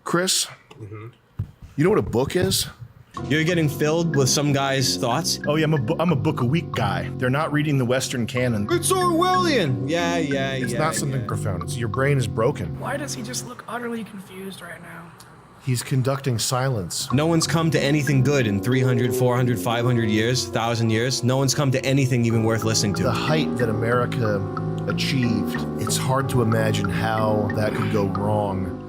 Chris, you know what a book is? You're getting filled with some guy's thoughts? Oh yeah, I'm a book a week guy. They're not reading the Western canon. It's Orwellian! Yeah. It's not something profound. It's your brain is broken. Why does he just look utterly confused right now? He's conducting silence. No one's come to anything good in 300, 400, 500 years, 1,000 years. No one's come to anything even worth listening to. The height that America achieved, it's hard to imagine how that could go wrong.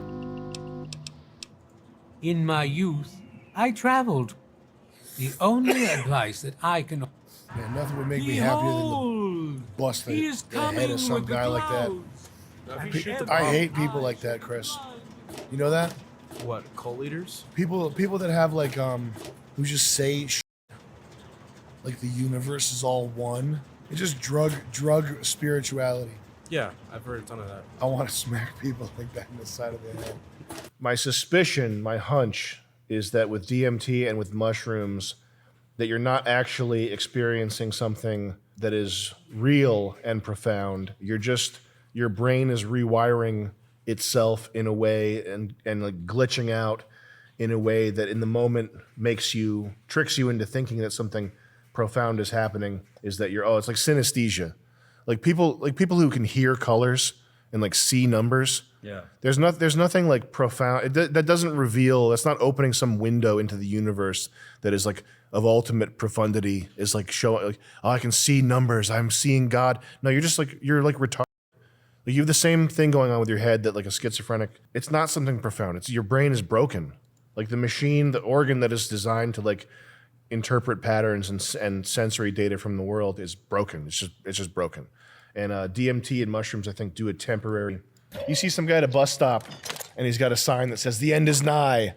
In my youth, I traveled. The only advice that I can... Man, nothing would make me happier than to bust the head of some guy like that. I hate people like that, Chris. You know that? What, cult leaders? People that have like who just say like the universe is all one. It's just drug spirituality. Yeah, I've heard a ton of that. I want to smack people like that in the side of the head. My suspicion, my hunch, is that with DMT and with mushrooms, that you're not actually experiencing something that is real and profound. Your brain is rewiring itself in a way and like glitching out in a way that in the moment tricks you into thinking that something profound is happening. Is that it's like synesthesia. Like people who can hear colors and like see numbers. Yeah. There's nothing like profound. That doesn't reveal. That's not opening some window into the universe that is like of ultimate profundity. Is like showing like, oh, I can see numbers. I'm seeing God. No, you're retarded. Like you have the same thing going on with your head that like a schizophrenic. It's not something profound. It's your brain is broken. Like the machine, the organ that is designed to like interpret patterns and sensory data from the world is broken. It's just broken. And DMT and mushrooms, I think, do a temporary. You see some guy at a bus stop, and he's got a sign that says, "The end is nigh.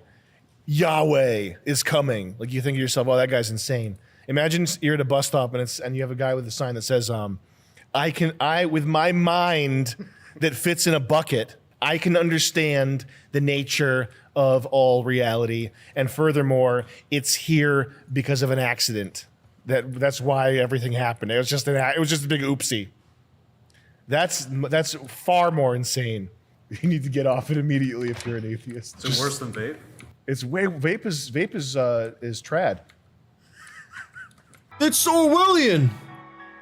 Yahweh is coming." Like you think to yourself, "Oh, that guy's insane." Imagine you're at a bus stop and you have a guy with a sign that says, I with my mind that fits in a bucket, I can understand the nature of all reality, and furthermore, it's here because of an accident. That's why everything happened. It was just a big oopsie. That's far more insane. You need to get off it immediately if you're an atheist. Is it worse than vape? Vape is trad. It's Orwellian!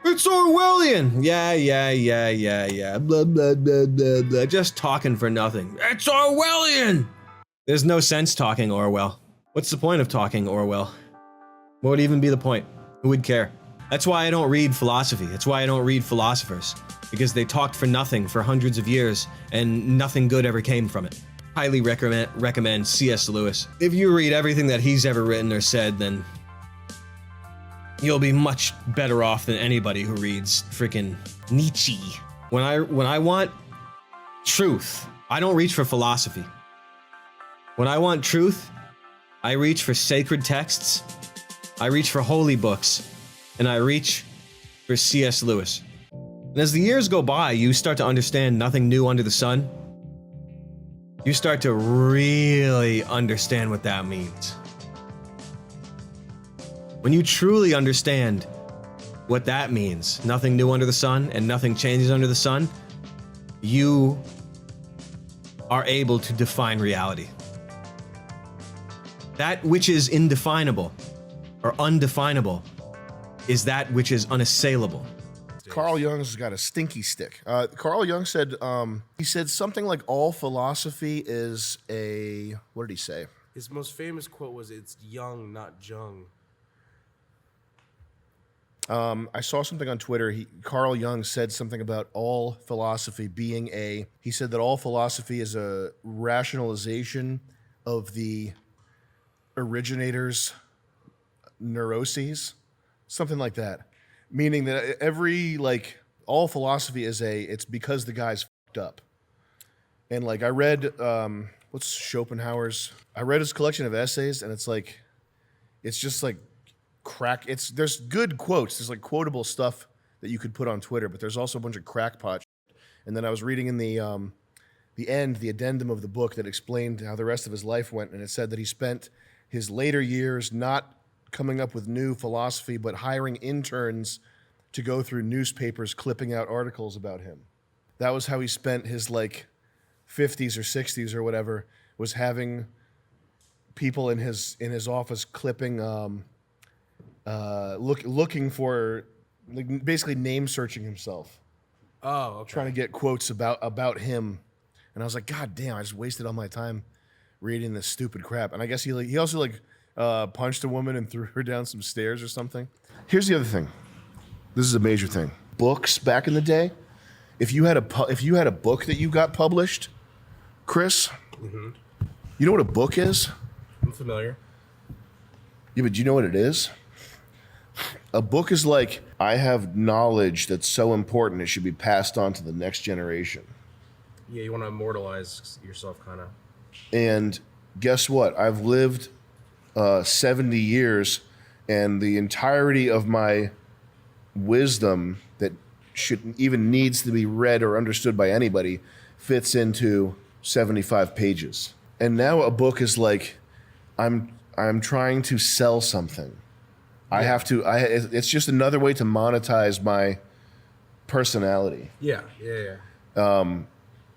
It's Orwellian! Yeah. Blah, blah, blah, blah, blah. Just talking for nothing. It's Orwellian! There's no sense talking Orwell. What's the point of talking Orwell? What would even be the point? Who would care? That's why I don't read philosophy. That's why I don't read philosophers. Because they talked for nothing for hundreds of years and nothing good ever came from it. Highly recommend C.S. Lewis. If you read everything that he's ever written or said, then you'll be much better off than anybody who reads freaking Nietzsche. When I want truth, I don't reach for philosophy. When I want truth, I reach for sacred texts, I reach for holy books, and I reach for C.S. Lewis. And as the years go by, you start to understand nothing new under the sun. You start to really understand what that means. When you truly understand what that means, nothing new under the sun and nothing changes under the sun, you are able to define reality. That which is indefinable or undefinable is that which is unassailable. Carl Jung's got a stinky stick. Carl Jung said, something like all philosophy is a, what did he say? His most famous quote was, "It's Jung, not Jung." I saw something on Twitter. Carl Jung said something about all philosophy being he said that all philosophy is a rationalization of the originator's neuroses, something like that. Meaning that all philosophy is it's because the guy's fucked up. And like I read, what's Schopenhauer's? I read his collection of essays, and it's just like crack. There's good quotes. There's like quotable stuff that you could put on Twitter, but there's also a bunch of crackpot shit. And then I was reading in the addendum of the book that explained how the rest of his life went, and it said that he spent his later years not coming up with new philosophy, but hiring interns to go through newspapers, clipping out articles about him. That was how he spent his 50s or 60s or whatever, was having people in his office clipping, looking for, like, basically name searching himself. Oh, okay. Trying to get quotes about him, and I was like, God damn! I just wasted all my time reading this stupid crap. And I guess he also punched a woman and threw her down some stairs or something. Here's the other thing. This is a major thing. Books back in the day. If you had a book that you got published, Chris, you know what a book is? I'm familiar. Yeah, but do you know what it is? A book is like, I have knowledge that's so important it should be passed on to the next generation. Yeah, you want to immortalize yourself, kind of. And guess what? I've lived 70 years, and the entirety of my wisdom that even needs to be read or understood by anybody fits into 75 pages. And now a book is like, I'm trying to sell something. Yeah. It's just another way to monetize my personality. Yeah. And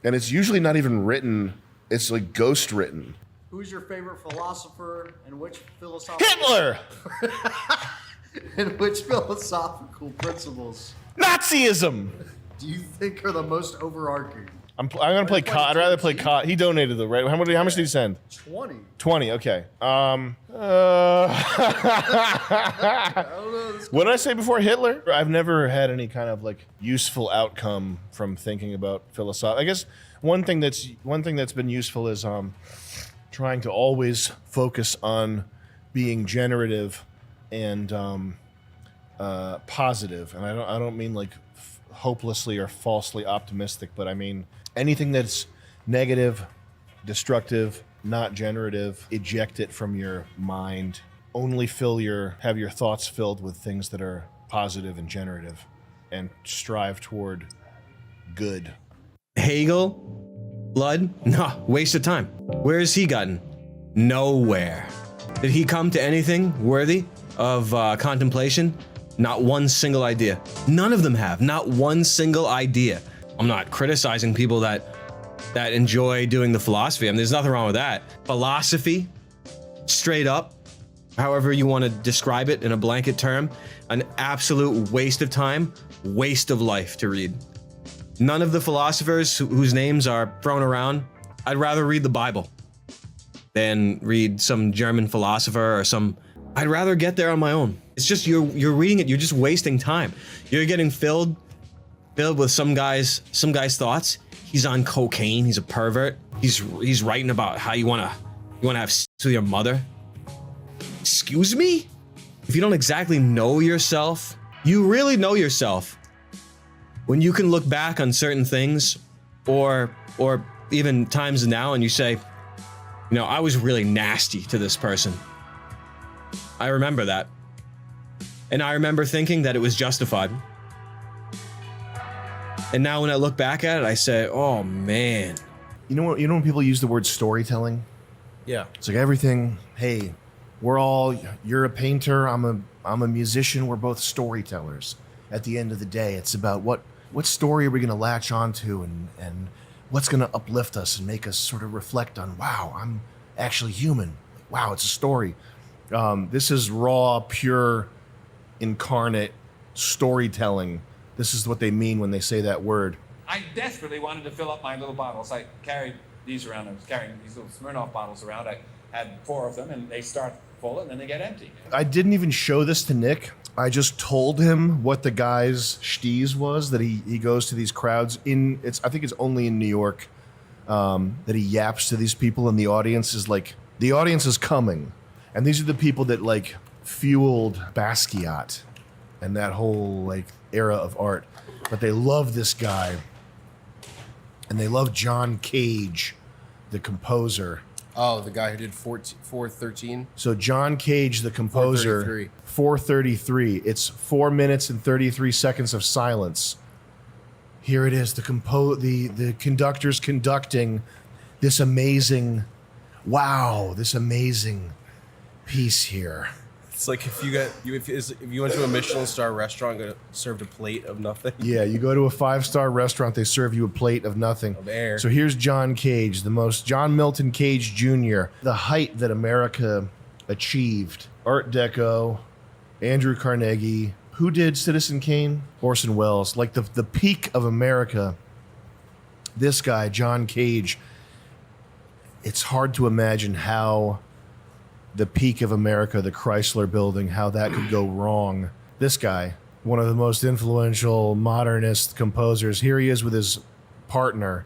it's usually not even written, it's like ghost written. Who's your favorite philosopher and which philosophical... Hitler! And which philosophical principles Nazism! do you think are the most overarching? I'm gonna play COD. I'd rather play COD. He donated though, right? How much did he send? 20. 20. Okay. I don't know. What did I say before Hitler? I've never had any kind of like useful outcome from thinking about philosophy. I guess one thing that's been useful is trying to always focus on being generative and positive. And I don't mean like hopelessly or falsely optimistic, but I mean anything that's negative, destructive, not generative, eject it from your mind. Only have your thoughts filled with things that are positive and generative, and strive toward good. Hegel? Blood? No, waste of time. Where has he gotten? Nowhere. Did he come to anything worthy of contemplation? Not one single idea. None of them have. Not one single idea. I'm not criticizing people that enjoy doing the philosophy. I mean, there's nothing wrong with that. Philosophy, straight up, however you want to describe it in a blanket term, an absolute waste of time, waste of life to read. None of the philosophers whose names are thrown around, I'd rather read the Bible than read some German philosopher or I'd rather get there on my own. It's just you're reading it, you're just wasting time. You're getting filled with some guy's thoughts. He's on cocaine, he's a pervert. He's writing about how you wanna have sex with your mother. Excuse me? If you don't exactly know yourself, you really know yourself when you can look back on certain things or even times now and you say, I was really nasty to this person. I remember that. And I remember thinking that it was justified. And now when I look back at it, I say, oh man. You know when people use the word storytelling? Yeah. It's like everything, hey, you're a painter, I'm a musician, we're both storytellers. At the end of the day, it's about what story are we gonna latch onto and what's gonna uplift us and make us sort of reflect on, wow, I'm actually human. Wow, it's a story. This is raw, pure, incarnate storytelling. This is what they mean when they say that word. I desperately wanted to fill up my little bottles. I carried these around. I was carrying these little Smirnoff bottles around. I had 4 of them, and they start full, and then they get empty. I didn't even show this to Nick. I just told him what the guy's shtiz was, that he goes to these crowds I think it's only in New York, that he yaps to these people, and the audience is coming. And these are the people that like fueled Basquiat and that whole like era of art. But they love this guy. And they love John Cage, the composer. Oh, the guy who did 413? So John Cage, the composer, 433. It's 4 minutes and 33 seconds of silence. Here it is, the conductor's conducting this amazing piece here. It's like if you went to a Michelin star restaurant and got served a plate of nothing. Yeah, you go to a 5-star restaurant, they serve you a plate of nothing. Of air. So here's John Cage, John Milton Cage Jr., the height that America achieved. Art Deco, Andrew Carnegie. Who did Citizen Kane? Orson Welles. Like the peak of America. This guy, John Cage. It's hard to imagine how the peak of America, the Chrysler Building, how that could go wrong. This guy, one of the most influential modernist composers. Here he is with his partner.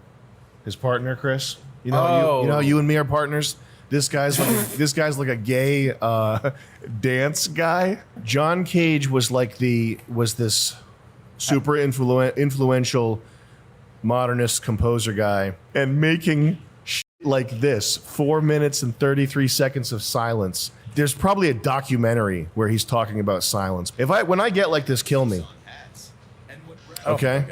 His partner, Chris. You know, you and me are partners. This guy's like a gay dance guy. John Cage was this super influential modernist composer guy, and making shit like this, 4 minutes and 33 seconds of silence. There's probably a documentary where he's talking about silence. When I get like this, kill me. Okay.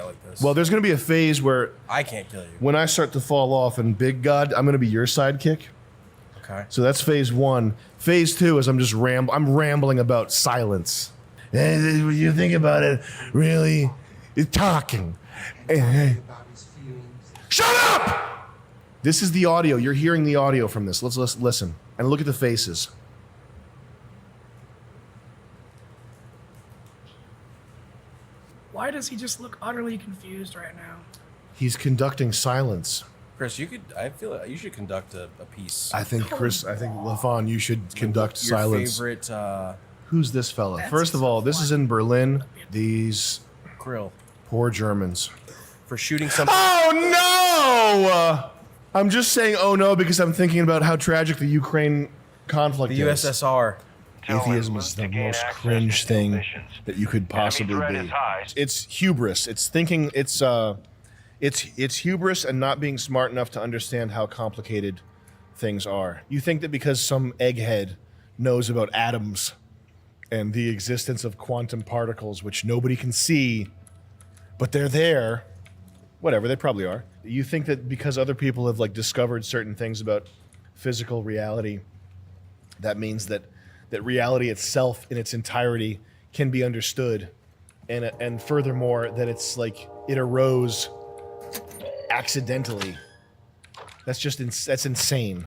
Well, there's gonna be a phase where I can't kill you. when I start to fall off, and Big God, I'm gonna be your sidekick. Okay. So that's phase 1. Phase 2 is I'm rambling about silence. And when you think about it, really, it's talking. Shut up! This is the audio. You're hearing the audio from this. Let's listen and look at the faces. Why does he just look utterly confused right now? He's conducting silence. Chris, I feel like you should conduct a piece. I think LaFawn, you should conduct Your silence. favorite Who's this fella? That's First of all, this is in Berlin. These grill poor Germans. for shooting something. Oh no! I'm just saying oh no because I'm thinking about how tragic the Ukraine conflict The is. USSR. Atheism is the most cringe thing that you could possibly be. It's hubris. It's thinking it's hubris and not being smart enough to understand how complicated things are. You think that because some egghead knows about atoms and the existence of quantum particles, which nobody can see, but they're there, whatever, they probably are. You think that because other people have like discovered certain things about physical reality, that means that reality itself in its entirety can be understood, and furthermore that it's like it arose accidentally. That's insane.